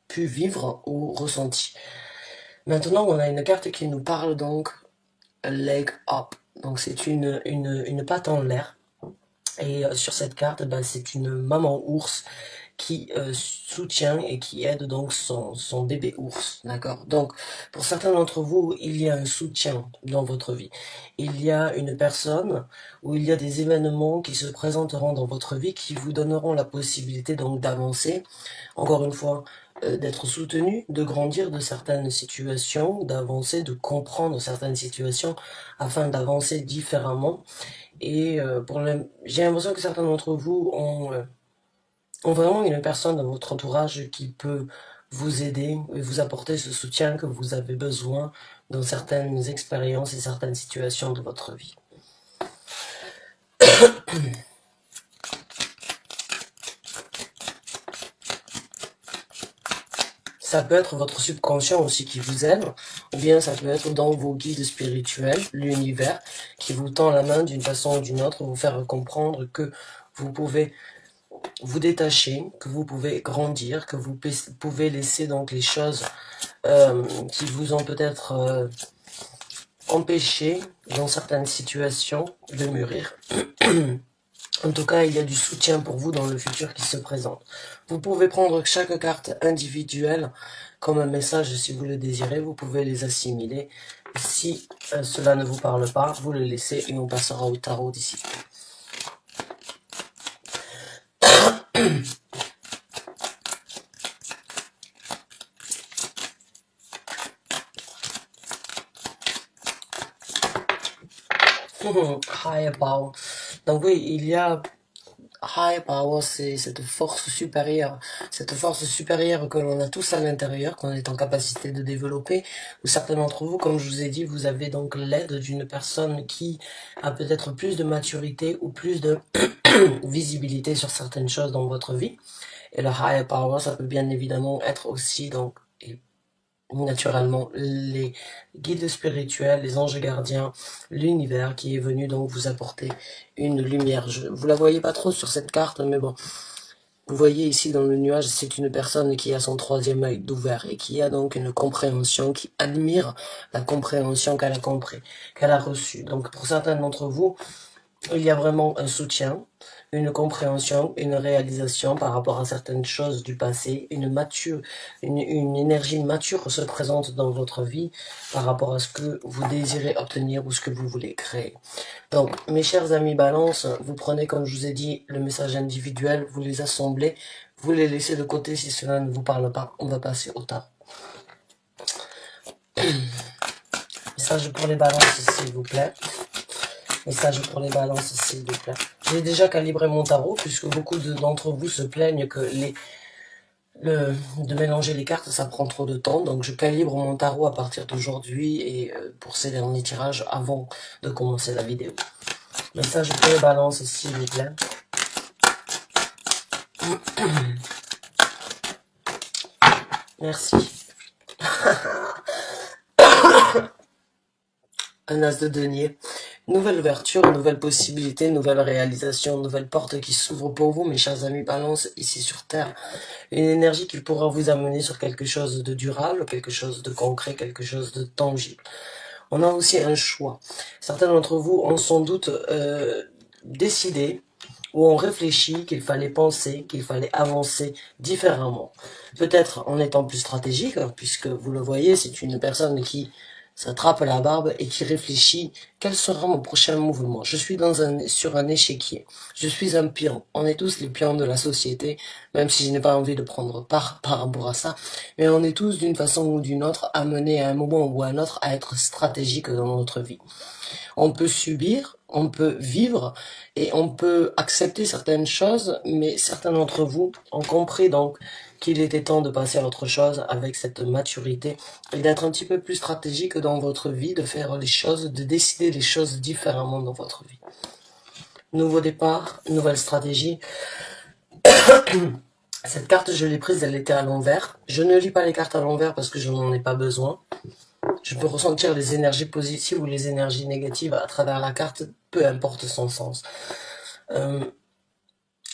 pu vivre ou ressenti. Maintenant, on a une carte qui nous parle donc leg up. Donc c'est une patte en l'air. Et sur cette carte, c'est une maman ours qui soutient et qui aide donc son bébé ours, d'accord. Donc, pour certains d'entre vous, il y a un soutien dans votre vie. Il y a une personne ou il y a des événements qui se présenteront dans votre vie qui vous donneront la possibilité donc d'avancer. Encore une fois, d'être soutenu, de grandir de certaines situations, d'avancer, de comprendre certaines situations afin d'avancer différemment. Et j'ai l'impression que certains d'entre vous ont vraiment une personne dans votre entourage qui peut vous aider et vous apporter ce soutien que vous avez besoin dans certaines expériences et certaines situations de votre vie. Ça peut être votre subconscient aussi qui vous aide, ou bien ça peut être dans vos guides spirituels, l'univers, qui vous tend la main d'une façon ou d'une autre, vous faire comprendre que vous pouvez vous détacher, que vous pouvez grandir, que vous pouvez laisser donc les choses qui vous ont peut-être empêché dans certaines situations de mûrir. En tout cas, il y a du soutien pour vous dans le futur qui se présente. Vous pouvez prendre chaque carte individuelle comme un message si vous le désirez. Vous pouvez les assimiler. Si cela ne vous parle pas, vous le laissez et on passera au tarot d'ici. Higher Power. Donc oui, il y a High Power, c'est cette force supérieure que l'on a tous à l'intérieur, qu'on est en capacité de développer, ou certains d'entre vous, comme je vous ai dit, vous avez donc l'aide d'une personne qui a peut-être plus de maturité ou plus de visibilité sur certaines choses dans votre vie. Et le Higher Power, ça peut bien évidemment être aussi donc naturellement les guides spirituels, les anges gardiens, l'univers qui est venu donc vous apporter une lumière. Vous la voyez pas trop sur cette carte, mais bon, vous voyez ici dans le nuage, c'est une personne qui a son troisième œil d'ouvert et qui a donc une compréhension, qui admire la compréhension qu'elle a compris, qu'elle a reçue. Donc pour certains d'entre vous, il y a vraiment un soutien, une compréhension, une réalisation par rapport à certaines choses du passé, une énergie mature se présente dans votre vie par rapport à ce que vous désirez obtenir ou ce que vous voulez créer. Donc, mes chers amis Balance, vous prenez, comme je vous ai dit, le message individuel, vous les assemblez, vous les laissez de côté si cela ne vous parle pas. On va passer au tarot. Message pour les Balances, s'il vous plaît. Message pour les Balances, s'il vous plaît. J'ai déjà calibré mon tarot, puisque beaucoup d'entre vous se plaignent que de mélanger les cartes, ça prend trop de temps. Donc je calibre mon tarot à partir d'aujourd'hui et pour ces derniers tirages avant de commencer la vidéo. Message pour les Balances, s'il vous plaît. Merci. Un as de denier. Nouvelle ouverture, nouvelle possibilité, nouvelle réalisation, nouvelle porte qui s'ouvre pour vous, mes chers amis Balance, ici sur Terre. Une énergie qui pourra vous amener sur quelque chose de durable, quelque chose de concret, quelque chose de tangible. On a aussi un choix. Certains d'entre vous ont sans doute décidé ou ont réfléchi qu'il fallait penser, qu'il fallait avancer différemment. Peut-être en étant plus stratégique, puisque vous le voyez, c'est une personne qui s'attrape la barbe et qui réfléchit quel sera mon prochain mouvement. Je suis sur un échiquier. Je suis un pion. On est tous les pions de la société, même si je n'ai pas envie de prendre part par rapport à ça. Mais on est tous d'une façon ou d'une autre amenés à un moment ou à un autre à être stratégiques dans notre vie. On peut subir, on peut vivre et on peut accepter certaines choses, mais certains d'entre vous ont compris donc qu'il était temps de passer à autre chose avec cette maturité et d'être un petit peu plus stratégique dans votre vie, de faire les choses, de décider les choses différemment dans votre vie. Nouveau départ, nouvelle stratégie. Cette carte, je l'ai prise, elle était à l'envers. Je ne lis pas les cartes à l'envers parce que je n'en ai pas besoin. Je peux ressentir les énergies positives ou les énergies négatives à travers la carte, peu importe son sens.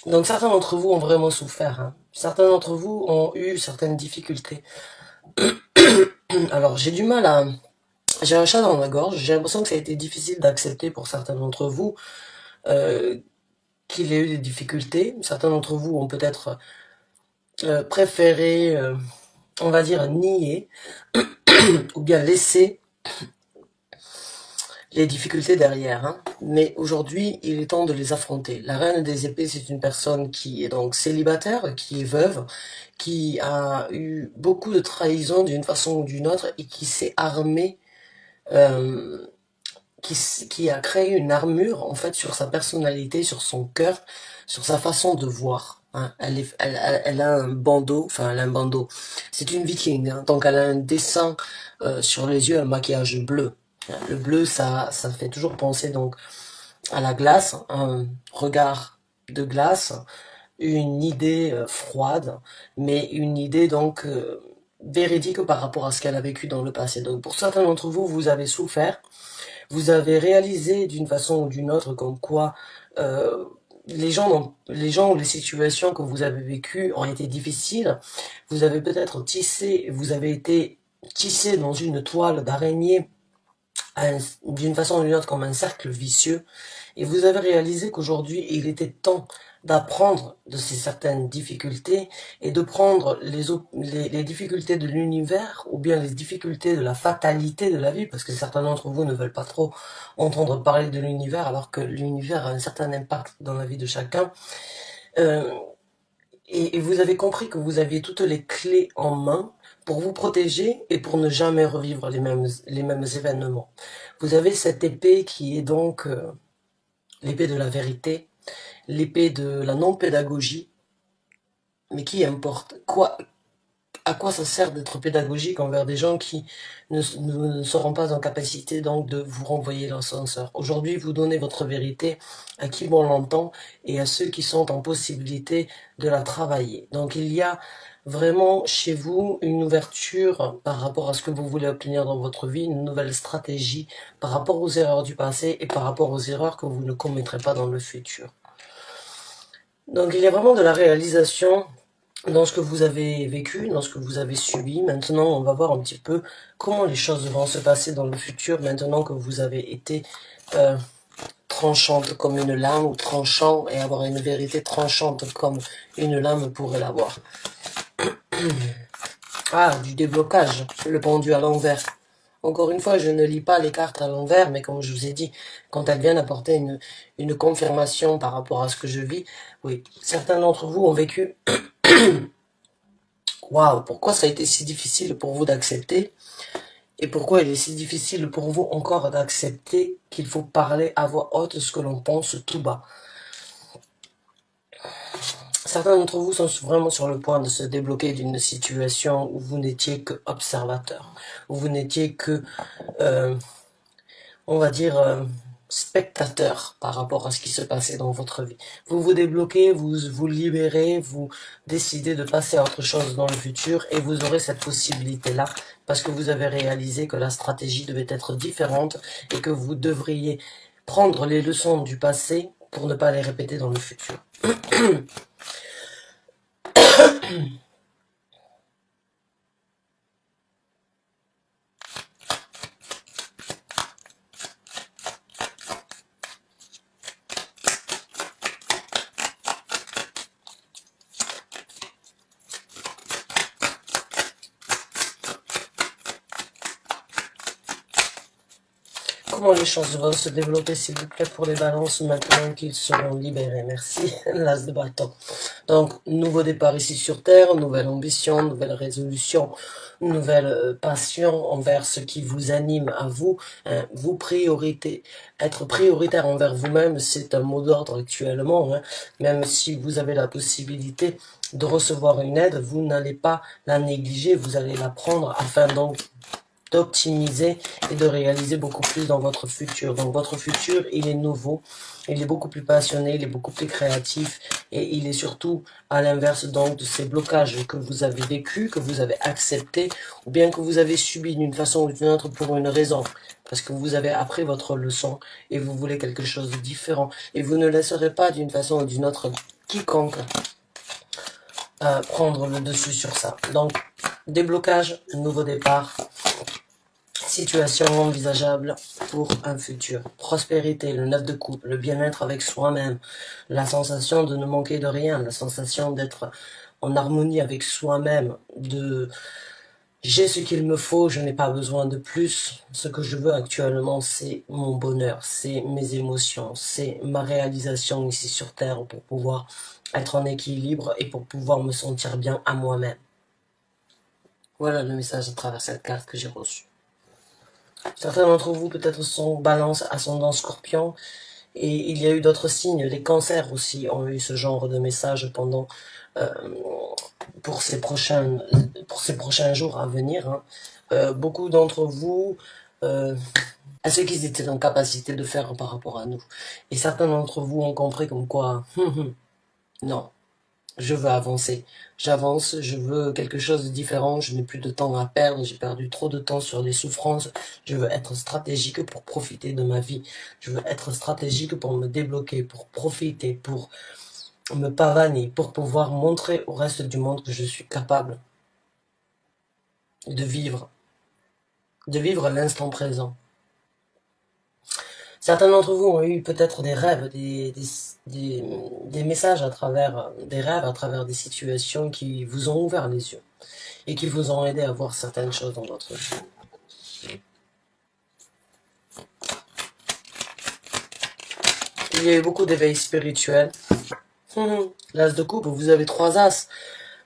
Donc certains d'entre vous ont vraiment souffert. Certains d'entre vous ont eu certaines difficultés. Alors, j'ai du mal à... J'ai un chat dans la gorge, j'ai l'impression que ça a été difficile d'accepter pour certains d'entre vous euh, qu'il ait eu des difficultés. Certains d'entre vous ont peut-être préféré, on va dire, nier ou bien laisser les difficultés derrière, hein. Mais aujourd'hui, il est temps de les affronter. La reine des épées, c'est une personne qui est donc célibataire, qui est veuve, qui a eu beaucoup de trahisons d'une façon ou d'une autre et qui s'est armée, euh, qui a créé une armure en fait sur sa personnalité, sur son cœur, sur sa façon de voir. Hein. Elle a un bandeau, enfin elle a un bandeau. C'est une viking, hein, donc elle a un dessin sur les yeux, un maquillage bleu. Le bleu, ça fait toujours penser donc à la glace, un regard de glace, une idée froide, mais une idée donc véridique par rapport à ce qu'elle a vécu dans le passé. Donc pour certains d'entre vous, vous avez souffert, vous avez réalisé d'une façon ou d'une autre comme quoi euh, les gens ou les situations que vous avez vécues ont été difficiles. Vous avez peut-être tissé, vous avez été tissé dans une toile d'araignée d'une façon ou d'une autre comme un cercle vicieux, et vous avez réalisé qu'aujourd'hui il était temps d'apprendre de ces certaines difficultés et de prendre les difficultés de l'univers ou bien les difficultés de la fatalité de la vie, parce que certains d'entre vous ne veulent pas trop entendre parler de l'univers alors que l'univers a un certain impact dans la vie de chacun. Euh, et vous avez compris que vous aviez toutes les clés en main pour vous protéger et pour ne jamais revivre les mêmes événements. Vous avez cette épée qui est donc l'épée de la vérité, l'épée de la non-pédagogie, mais qui importe quoi, à quoi ça sert d'être pédagogique envers des gens qui ne seront pas en capacité donc de vous renvoyer l'ascenseur. Aujourd'hui, vous donnez votre vérité à qui bon l'entend et à ceux qui sont en possibilité de la travailler. Donc il y a vraiment chez vous une ouverture par rapport à ce que vous voulez obtenir dans votre vie, une nouvelle stratégie par rapport aux erreurs du passé et par rapport aux erreurs que vous ne commettrez pas dans le futur. Donc il y a vraiment de la réalisation dans ce que vous avez vécu, dans ce que vous avez subi. Maintenant, on va voir un petit peu comment les choses vont se passer dans le futur, maintenant que vous avez été euh, tranchante comme une lame, ou tranchant et avoir une vérité tranchante comme une lame pourrait l'avoir. Ah, du déblocage, le pendu à l'envers. Encore une fois, je ne lis pas les cartes à l'envers, mais comme je vous ai dit, quand elles viennent apporter une confirmation par rapport à ce que je vis, oui, certains d'entre vous ont vécu. Waouh, pourquoi ça a été si difficile pour vous d'accepter? Et pourquoi il est si difficile pour vous encore d'accepter qu'il faut parler à voix haute ce que l'on pense tout bas? Certains d'entre vous sont vraiment sur le point de se débloquer d'une situation où vous n'étiez que observateur, où vous n'étiez que, euh, on va dire, spectateur par rapport à ce qui se passait dans votre vie. Vous vous débloquez, vous vous libérez, vous décidez de passer à autre chose dans le futur et vous aurez cette possibilité-là parce que vous avez réalisé que la stratégie devait être différente et que vous devriez prendre les leçons du passé pour ne pas les répéter dans le futur. Comment les choses vont se développer, s'il vous plaît, pour les balances maintenant qu'ils seront libérés? Merci. L'as de bâton. Donc, nouveau départ ici sur Terre, nouvelle ambition, nouvelle résolution, nouvelle passion envers ce qui vous anime à vous. Hein, vous priorité, être prioritaire envers vous-même, c'est un mot d'ordre actuellement. Hein, même si vous avez la possibilité de recevoir une aide, vous n'allez pas la négliger, vous allez la prendre afin donc d'optimiser et de réaliser beaucoup plus dans votre futur. Donc votre futur, il est nouveau, il est beaucoup plus passionné, il est beaucoup plus créatif et il est surtout à l'inverse donc de ces blocages que vous avez vécu, que vous avez accepté ou bien que vous avez subi d'une façon ou d'une autre pour une raison. Parce que vous avez appris votre leçon et vous voulez quelque chose de différent. Et vous ne laisserez pas d'une façon ou d'une autre quiconque prendre le dessus sur ça. Donc, déblocage, nouveau départ, situation envisageable pour un futur. Prospérité, le 9 de coupe, le bien-être avec soi-même, la sensation de ne manquer de rien, la sensation d'être en harmonie avec soi-même, de j'ai ce qu'il me faut, je n'ai pas besoin de plus. Ce que je veux actuellement, c'est mon bonheur, c'est mes émotions, c'est ma réalisation ici sur Terre pour pouvoir être en équilibre et pour pouvoir me sentir bien à moi-même. Voilà le message à travers cette carte que j'ai reçue. Certains d'entre vous peut-être sont Balance, ascendant Scorpion, et il y a eu d'autres signes. Les cancers aussi ont eu ce genre de message pendant pour ces prochains jours à venir. Hein. Beaucoup d'entre vous à ce qu'ils étaient en capacité de faire par rapport à nous. Et certains d'entre vous ont compris comme quoi, non, je veux avancer. J'avance, je veux quelque chose de différent, je n'ai plus de temps à perdre, j'ai perdu trop de temps sur des souffrances, je veux être stratégique pour profiter de ma vie, je veux être stratégique pour me débloquer, pour profiter, pour me pavaner, pour pouvoir montrer au reste du monde que je suis capable de vivre l'instant présent. Certains d'entre vous ont eu peut-être des rêves, des messages à travers des rêves, à travers des situations qui vous ont ouvert les yeux et qui vous ont aidé à voir certaines choses dans votre vie. Il y a eu beaucoup d'éveil spirituel. L'as de coupe, vous avez 3 as.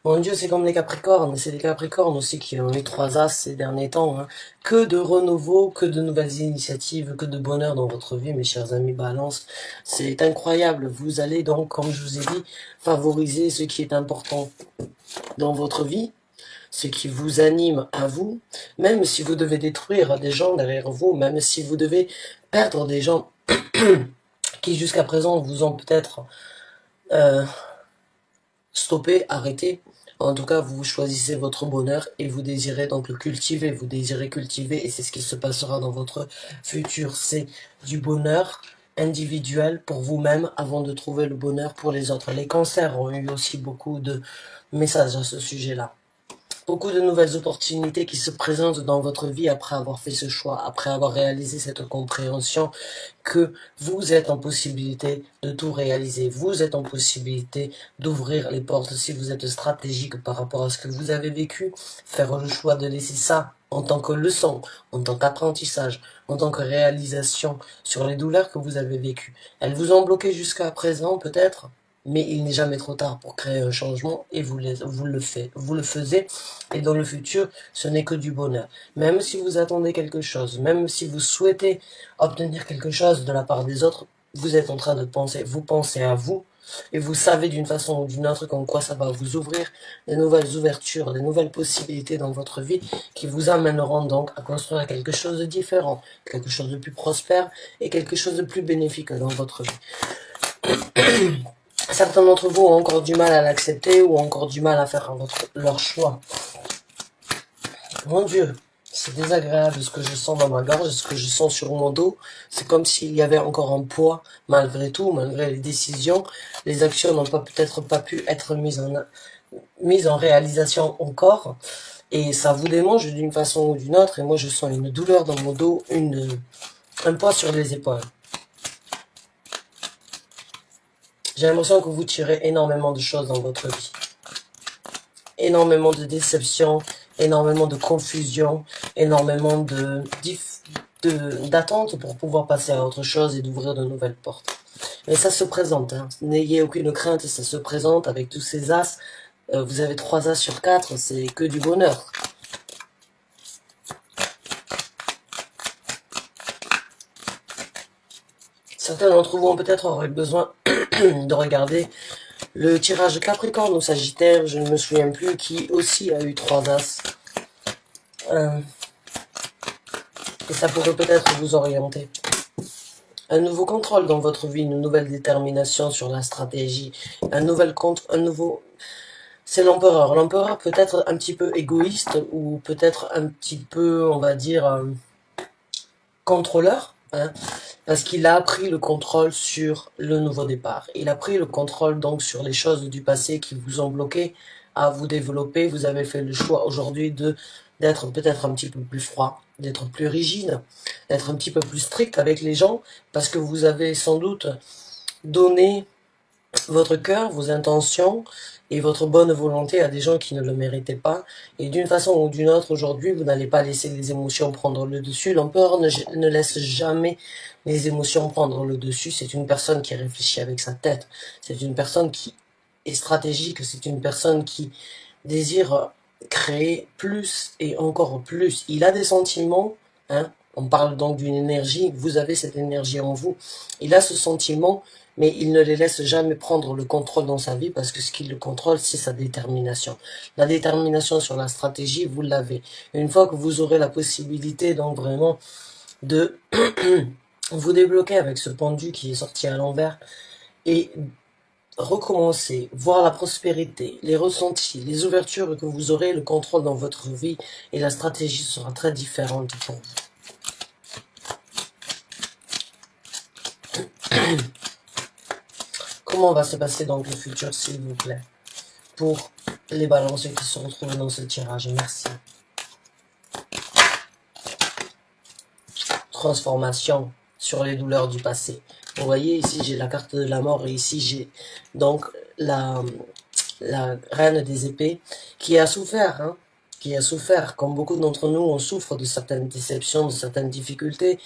Mon Dieu, c'est comme les Capricornes. C'est les Capricornes aussi qui ont eu 3 as ces derniers temps. Hein. Que de renouveau, que de nouvelles initiatives, que de bonheur dans votre vie, mes chers amis Balance. C'est incroyable. Vous allez donc, comme je vous ai dit, favoriser ce qui est important dans votre vie, ce qui vous anime à vous, même si vous devez détruire des gens derrière vous, même si vous devez perdre des gens qui jusqu'à présent vous ont peut-être stoppé, arrêté. En tout cas, vous choisissez votre bonheur et vous désirez donc le cultiver. Vous désirez cultiver et c'est ce qui se passera dans votre futur. C'est du bonheur individuel pour vous-même avant de trouver le bonheur pour les autres. Les cancers ont eu aussi beaucoup de messages à ce sujet-là. Beaucoup de nouvelles opportunités qui se présentent dans votre vie après avoir fait ce choix, après avoir réalisé cette compréhension que vous êtes en possibilité de tout réaliser. Vous êtes en possibilité d'ouvrir les portes si vous êtes stratégique par rapport à ce que vous avez vécu. Faire le choix de laisser ça en tant que leçon, en tant qu'apprentissage, en tant que réalisation sur les douleurs que vous avez vécues. Elles vous ont bloqué jusqu'à présent peut-être, mais il n'est jamais trop tard pour créer un changement et vous le faisiez et dans le futur ce n'est que du bonheur. Même si vous attendez quelque chose, même si vous souhaitez obtenir quelque chose de la part des autres, vous êtes en train de penser, vous pensez à vous et vous savez d'une façon ou d'une autre comme quoi ça va vous ouvrir des nouvelles ouvertures, des nouvelles possibilités dans votre vie qui vous amèneront donc à construire quelque chose de différent, quelque chose de plus prospère et quelque chose de plus bénéfique dans votre vie. Certains d'entre vous ont encore du mal à l'accepter ou ont encore du mal à faire leur choix. Mon Dieu, c'est désagréable ce que je sens dans ma gorge, ce que je sens sur mon dos. C'est comme s'il y avait encore un poids, malgré tout, malgré les décisions. Les actions n'ont peut-être pas pu être mises en réalisation encore. Et ça vous démange d'une façon ou d'une autre. Et moi, je sens une douleur dans mon dos, un poids sur les épaules. J'ai l'impression que vous tirez énormément de choses dans votre vie. Énormément de déceptions, énormément de confusion, énormément d'attente pour pouvoir passer à autre chose et d'ouvrir de nouvelles portes. Mais ça se présente, hein. N'ayez aucune crainte, ça se présente avec tous ces as. Vous avez 3 as sur 4, c'est que du bonheur. Certains d'entre vous ont peut-être auraient besoin de regarder le tirage Capricorne ou Sagittaire, je ne me souviens plus, qui aussi a eu 3 as. Et ça pourrait peut-être vous orienter. Un nouveau contrôle dans votre vie, une nouvelle détermination sur la stratégie, un nouveau... C'est l'empereur. L'empereur peut être un petit peu égoïste ou peut-être un petit peu, on va dire, contrôleur. Hein, parce qu'il a pris le contrôle sur le nouveau départ. Il a pris le contrôle donc sur les choses du passé qui vous ont bloqué à vous développer. Vous avez fait le choix aujourd'hui d'être peut-être un petit peu plus froid, d'être plus rigide, d'être un petit peu plus strict avec les gens, parce que vous avez sans doute donné votre cœur, vos intentions et votre bonne volonté à des gens qui ne le méritaient pas. Et d'une façon ou d'une autre, aujourd'hui, vous n'allez pas laisser les émotions prendre le dessus. L'empereur ne laisse jamais les émotions prendre le dessus. C'est une personne qui réfléchit avec sa tête. C'est une personne qui est stratégique. C'est une personne qui désire créer plus et encore plus. Il a des sentiments, hein. On parle donc d'une énergie. Vous avez cette énergie en vous. Il a ce sentiment, mais il ne les laisse jamais prendre le contrôle dans sa vie parce que ce qui le contrôle, c'est sa détermination. La détermination sur la stratégie, vous l'avez. Une fois que vous aurez la possibilité, donc vraiment, de vous débloquer avec ce pendu qui est sorti à l'envers et recommencer, voir la prospérité, les ressentis, les ouvertures que vous aurez, le contrôle dans votre vie et la stratégie sera très différente pour vous. Comment va se passer donc le futur, s'il vous plaît, pour les balances qui se retrouvent dans ce tirage? Merci. Transformation sur les douleurs du passé. Vous voyez, ici, j'ai la carte de la mort et ici, j'ai donc la reine des épées qui a souffert, hein, qui a souffert, comme beaucoup d'entre nous, on souffre de certaines déceptions, de certaines difficultés,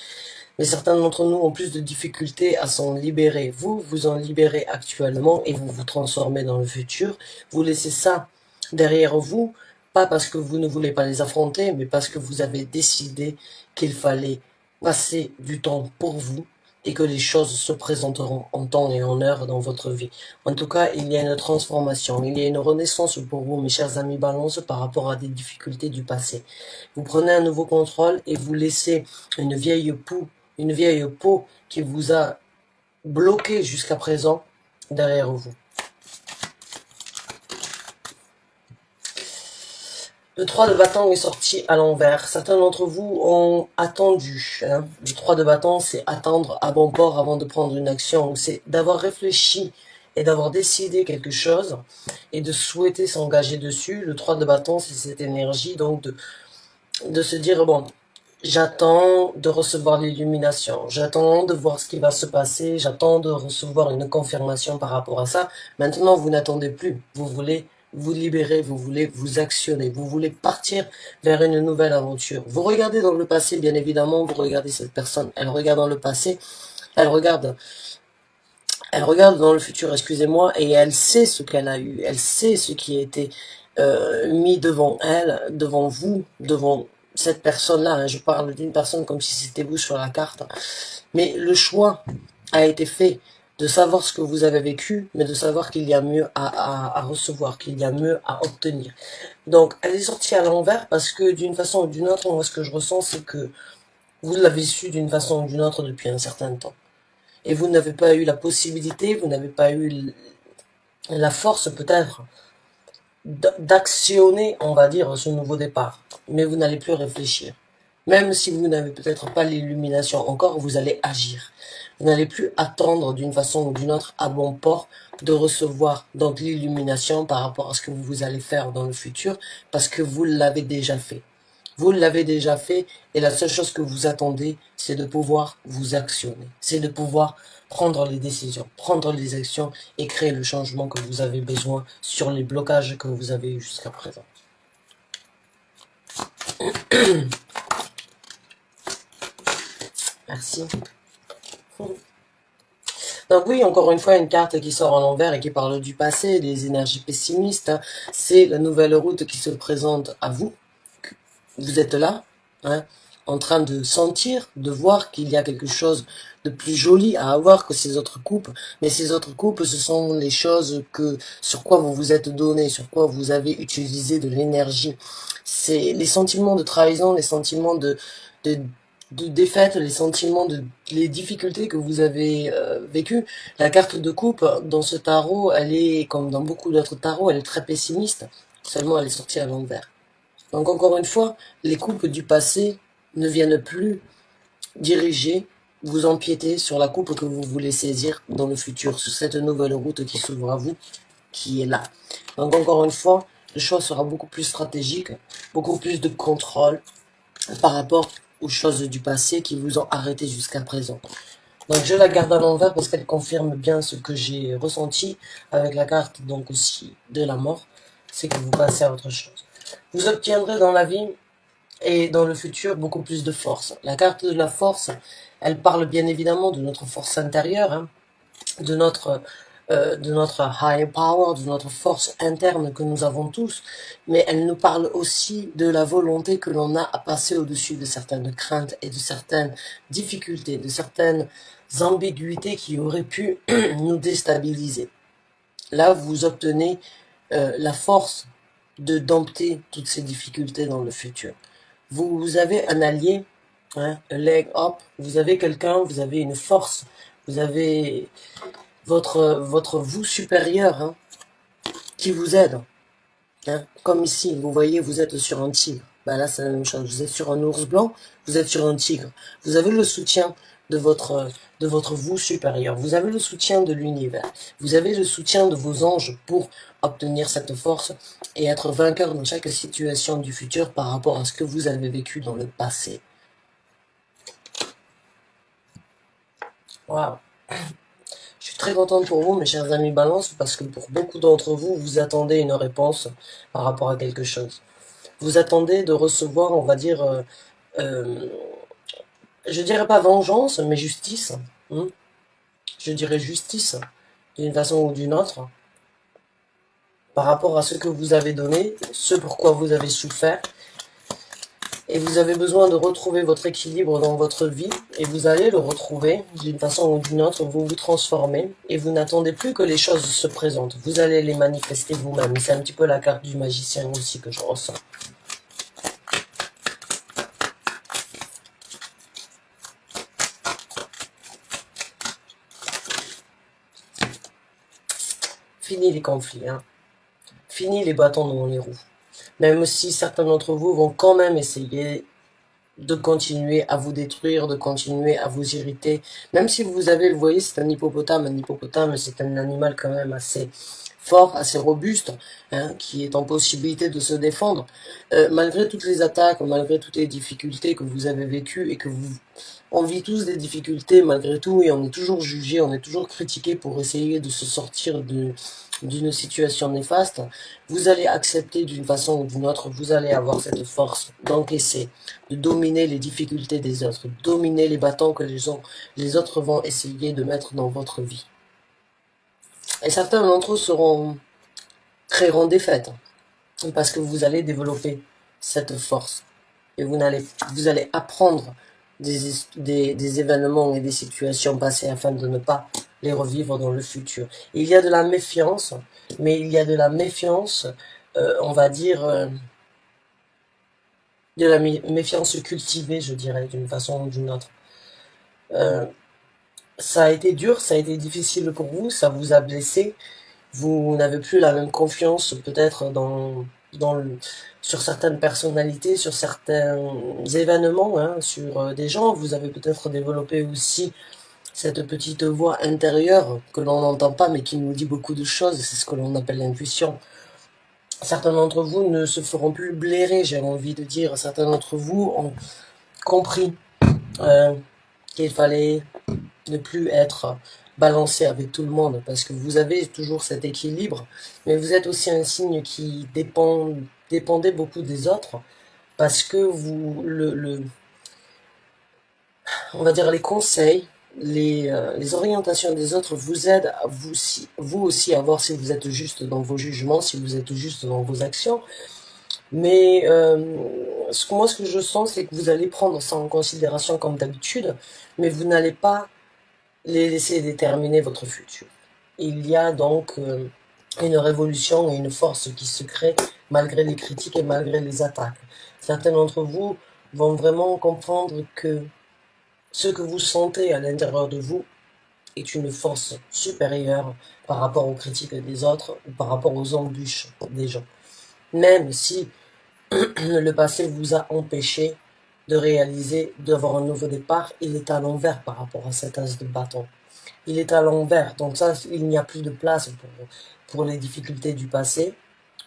mais certains d'entre nous ont plus de difficultés à s'en libérer. Vous, vous en libérez actuellement et vous vous transformez dans le futur. Vous laissez ça derrière vous, pas parce que vous ne voulez pas les affronter, mais parce que vous avez décidé qu'il fallait passer du temps pour vous et que les choses se présenteront en temps et en heure dans votre vie. En tout cas, il y a une transformation, il y a une renaissance pour vous, mes chers amis Balance, par rapport à des difficultés du passé. Vous prenez un nouveau contrôle et vous laissez une vieille peau qui vous a bloqué jusqu'à présent derrière vous. Le 3 de bâton est sorti à l'envers. Certains d'entre vous ont attendu. Hein. Le 3 de bâton, c'est attendre à bon port avant de prendre une action. C'est d'avoir réfléchi et d'avoir décidé quelque chose et de souhaiter s'engager dessus. Le 3 de bâton, c'est cette énergie donc de se dire, bon, j'attends de recevoir l'illumination, j'attends de voir ce qui va se passer, j'attends de recevoir une confirmation par rapport à ça. Maintenant, vous n'attendez plus, vous voulez vous libérer, vous voulez vous actionner, vous voulez partir vers une nouvelle aventure. Vous regardez dans le passé, bien évidemment, vous regardez cette personne, elle regarde dans le passé, elle regarde dans le futur, excusez-moi, et elle sait ce qu'elle a eu, elle sait ce qui a été mis devant elle, devant vous, devant cette personne-là, hein. Je parle d'une personne comme si c'était vous sur la carte, mais le choix a été fait de savoir ce que vous avez vécu, mais de savoir qu'il y a mieux à recevoir, qu'il y a mieux à obtenir. Donc, elle est sortie à l'envers parce que d'une façon ou d'une autre, moi, ce que je ressens, c'est que vous l'avez su d'une façon ou d'une autre depuis un certain temps. Et vous n'avez pas eu la possibilité, vous n'avez pas eu la force peut-être d'actionner, on va dire, ce nouveau départ. Mais vous n'allez plus réfléchir. Même si vous n'avez peut-être pas l'illumination encore, vous allez agir. Vous n'allez plus attendre d'une façon ou d'une autre à bon port de recevoir donc l'illumination par rapport à ce que vous allez faire dans le futur, parce que vous l'avez déjà fait. Vous l'avez déjà fait et la seule chose que vous attendez, c'est de pouvoir vous actionner. C'est de pouvoir prendre les décisions, prendre les actions et créer le changement que vous avez besoin sur les blocages que vous avez eu jusqu'à présent. Merci. Donc oui, encore une fois, une carte qui sort en l'envers et qui parle du passé, des énergies pessimistes. C'est la nouvelle route qui se présente à vous. Vous êtes là, hein, en train de sentir, de voir qu'il y a quelque chose de plus joli à avoir que ces autres coupes. Mais ces autres coupes, ce sont les choses sur quoi vous vous êtes donné, sur quoi vous avez utilisé de l'énergie. C'est les sentiments de trahison, les sentiments de défaite, les sentiments les difficultés que vous avez vécues. La carte de coupe dans ce tarot, elle est, comme dans beaucoup d'autres tarots, elle est très pessimiste. Seulement, elle est sortie à l'envers. Donc encore une fois, les coupes du passé ne viennent plus diriger, vous empiéter sur la coupe que vous voulez saisir dans le futur, sur cette nouvelle route qui s'ouvre à vous, qui est là. Donc encore une fois, le choix sera beaucoup plus stratégique, beaucoup plus de contrôle par rapport aux choses du passé qui vous ont arrêté jusqu'à présent. Donc je la garde à l'envers parce qu'elle confirme bien ce que j'ai ressenti avec la carte donc aussi de la mort, c'est que vous passez à autre chose. Vous obtiendrez dans la vie et dans le futur beaucoup plus de force. La carte de la force, elle parle bien évidemment de notre force intérieure, hein, de notre high power, de notre force interne que nous avons tous, mais elle nous parle aussi de la volonté que l'on a à passer au-dessus de certaines craintes et de certaines difficultés, de certaines ambiguïtés qui auraient pu nous déstabiliser. Là, vous obtenez la force de dompter toutes ces difficultés dans le futur. Vous avez un allié, hein, un leg up, vous avez quelqu'un, vous avez une force, vous avez votre vous supérieur, hein, qui vous aide. Hein. Comme ici, vous voyez, vous êtes sur un tigre. Ben là, c'est la même chose. Vous êtes sur un ours blanc, vous êtes sur un tigre. Vous avez le soutien de votre vous supérieur. Vous avez le soutien de l'univers. Vous avez le soutien de vos anges pour obtenir cette force et être vainqueur dans chaque situation du futur par rapport à ce que vous avez vécu dans le passé. Waouh! Je suis très contente pour vous, mes chers amis Balance, parce que pour beaucoup d'entre vous, vous attendez une réponse par rapport à quelque chose. Vous attendez de recevoir, on va dire, je dirais pas vengeance, mais justice. Hein. Je dirais justice, d'une façon ou d'une autre, par rapport à ce que vous avez donné, ce pourquoi vous avez souffert. Et vous avez besoin de retrouver votre équilibre dans votre vie, et vous allez le retrouver d'une façon ou d'une autre, vous vous transformez, et vous n'attendez plus que les choses se présentent. Vous allez les manifester vous-même. C'est un petit peu la carte du magicien aussi que je ressens. Fini les conflits, hein. Fini les bâtons dans les roues. Même si certains d'entre vous vont quand même essayer de continuer à vous détruire, de continuer à vous irriter. Même si vous avez, vous voyez, c'est un hippopotame, c'est un animal quand même assez fort, assez robuste, hein, qui est en possibilité de se défendre. Malgré toutes les attaques, malgré toutes les difficultés que vous avez vécues et que on vit tous des difficultés malgré tout et on est toujours jugé, on est toujours critiqué pour essayer de se sortir d'une situation néfaste, vous allez accepter d'une façon ou d'une autre, vous allez avoir cette force d'encaisser, de dominer les difficultés des autres, dominer les bâtons que les autres vont essayer de mettre dans votre vie. Et certains d'entre eux créeront des fêtes, parce que vous allez développer cette force. Et vous allez apprendre des événements et des situations passées afin de ne pas les revivre dans le futur. Il y a de la méfiance, mais il y a de la méfiance, on va dire, de la méfiance cultivée, je dirais, d'une façon ou d'une autre. Ça a été dur, ça a été difficile pour vous, ça vous a blessé, vous n'avez plus la même confiance peut-être sur certaines personnalités, sur certains événements, hein, sur des gens. Vous avez peut-être développé aussi cette petite voix intérieure que l'on n'entend pas mais qui nous dit beaucoup de choses, c'est ce que l'on appelle l'intuition. Certains d'entre vous ne se feront plus blairer, j'ai envie de dire. Certains d'entre vous ont compris qu'il fallait ne plus être balancé avec tout le monde, parce que vous avez toujours cet équilibre, mais vous êtes aussi un signe qui dépendait beaucoup des autres, parce que vous, on va dire les conseils, les orientations des autres vous aident à vous aussi à voir si vous êtes juste dans vos jugements, si vous êtes juste dans vos actions. Mais moi, ce que je sens, c'est que vous allez prendre ça en considération comme d'habitude, mais vous n'allez pas les laisser déterminer votre futur. Il y a donc une révolution et une force qui se crée malgré les critiques et malgré les attaques. Certains d'entre vous vont vraiment comprendre que ce que vous sentez à l'intérieur de vous est une force supérieure par rapport aux critiques des autres ou par rapport aux embûches des gens. Même si le passé vous a empêché de réaliser, d'avoir un nouveau départ, il est à l'envers par rapport à cet as de bâton. Il est à l'envers, donc ça, il n'y a plus de place pour les difficultés du passé.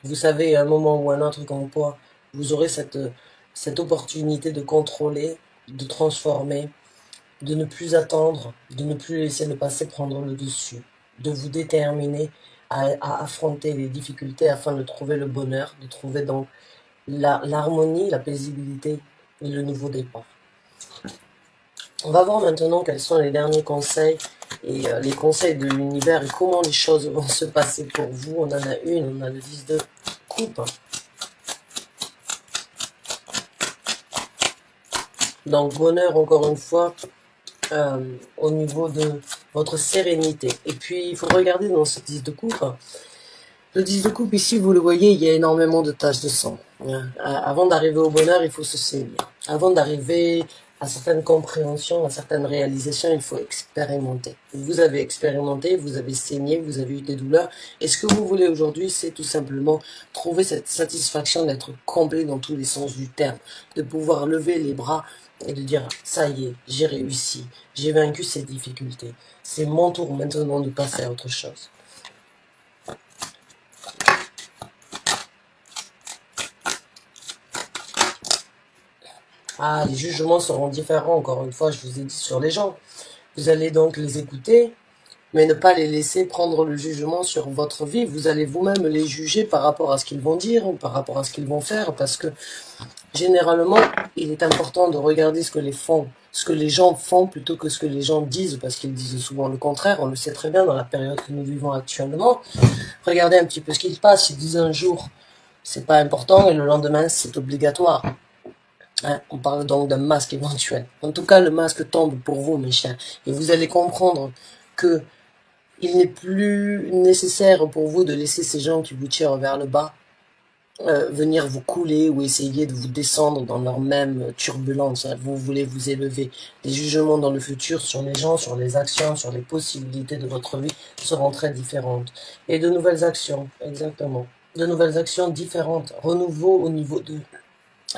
Vous savez, à un moment ou un autre, comme quoi, vous aurez cette opportunité de contrôler, de transformer, de ne plus attendre, de ne plus laisser le passé prendre le dessus, de vous déterminer à affronter les difficultés afin de trouver le bonheur, de trouver donc l'harmonie, la paisibilité et le nouveau départ. On va voir maintenant quels sont les derniers conseils et les conseils de l'univers et comment les choses vont se passer pour vous. On en a une, on a le 10 de coupe. Donc bonheur encore une fois au niveau de votre sérénité. Et puis il faut regarder dans ce 10 de coupe. Le 10 de coupe ici, vous le voyez, il y a énormément de taches de sang. Avant d'arriver au bonheur, il faut se saigner. Avant d'arriver à certaines compréhensions, à certaines réalisations, il faut expérimenter. Vous avez expérimenté, vous avez saigné, vous avez eu des douleurs. Et ce que vous voulez aujourd'hui, c'est tout simplement trouver cette satisfaction d'être complet dans tous les sens du terme, de pouvoir lever les bras et de dire, ça y est, j'ai réussi, j'ai vaincu ces difficultés. C'est mon tour maintenant de passer à autre chose. Ah, les jugements seront différents, encore une fois, je vous ai dit sur les gens. Vous allez donc les écouter, mais ne pas les laisser prendre le jugement sur votre vie. Vous allez vous-même les juger par rapport à ce qu'ils vont dire, par rapport à ce qu'ils vont faire, parce que généralement, il est important de regarder ce que les gens font plutôt que ce que les gens disent, parce qu'ils disent souvent le contraire. On le sait très bien dans la période que nous vivons actuellement. Regardez un petit peu ce qu'il se passe. Ils disent un jour, c'est pas important, et le lendemain, c'est obligatoire. Hein, on parle donc d'un masque éventuel. En tout cas, le masque tombe pour vous, mes chiens. Et vous allez comprendre que il n'est plus nécessaire pour vous de laisser ces gens qui vous tirent vers le bas venir vous couler ou essayer de vous descendre dans leur même turbulence. Vous voulez vous élever. Les jugements dans le futur sur les gens, sur les actions, sur les possibilités de votre vie seront très différentes. Et de nouvelles actions, exactement. De nouvelles actions différentes. Renouveau au niveau de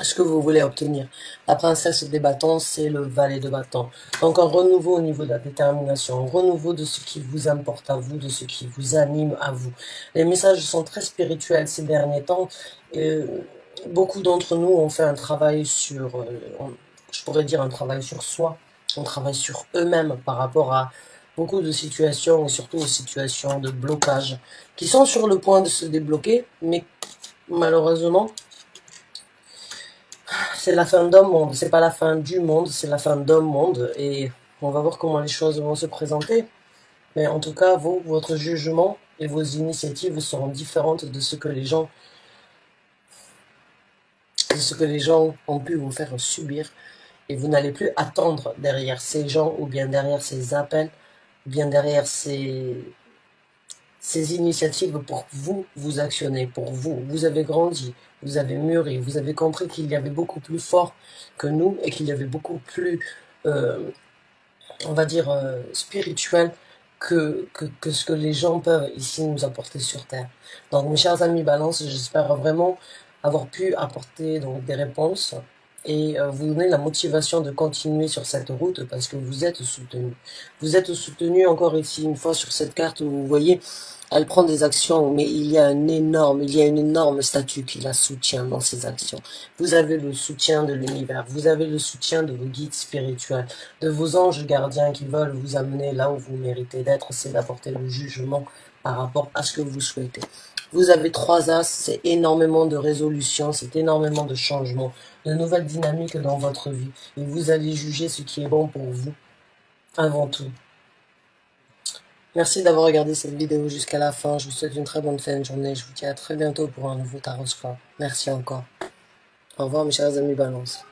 ce que vous voulez obtenir. La princesse des bâtons, c'est le valet de bâtons. Donc un renouveau au niveau de la détermination, un renouveau de ce qui vous importe à vous, de ce qui vous anime à vous. Les messages sont très spirituels ces derniers temps. Beaucoup d'entre nous ont fait un travail sur, je pourrais dire un travail sur soi, on travaille sur eux-mêmes par rapport à beaucoup de situations et surtout aux situations de blocage qui sont sur le point de se débloquer, mais malheureusement, c'est la fin d'un monde, c'est pas la fin du monde, c'est la fin d'un monde, et on va voir comment les choses vont se présenter. Mais en tout cas, votre jugement et vos initiatives seront différentes de ce que les gens, ont pu vous faire subir, et vous n'allez plus attendre derrière ces gens, ou bien derrière ces appels, ou bien derrière ces initiatives pour vous actionner, pour vous. Vous avez grandi, vous avez mûri, vous avez compris qu'il y avait beaucoup plus fort que nous et qu'il y avait beaucoup plus, on va dire, spirituel que ce que les gens peuvent ici nous apporter sur Terre. Donc mes chers amis Balance, j'espère vraiment avoir pu apporter donc des réponses et vous donner la motivation de continuer sur cette route parce que vous êtes soutenu. Vous êtes soutenu encore ici une fois sur cette carte où vous voyez, elle prend des actions, mais il y a une énorme statue qui la soutient dans ses actions. Vous avez le soutien de l'univers, vous avez le soutien de vos guides spirituels, de vos anges gardiens qui veulent vous amener là où vous méritez d'être, c'est d'apporter le jugement par rapport à ce que vous souhaitez. Vous avez 3 as, c'est énormément de résolution, c'est énormément de changements, de nouvelles dynamiques dans votre vie. Et vous allez juger ce qui est bon pour vous, avant tout. Merci d'avoir regardé cette vidéo jusqu'à la fin. Je vous souhaite une très bonne fin de journée. Je vous dis à très bientôt pour un nouveau tarot score. Merci encore. Au revoir mes chers amis Balance.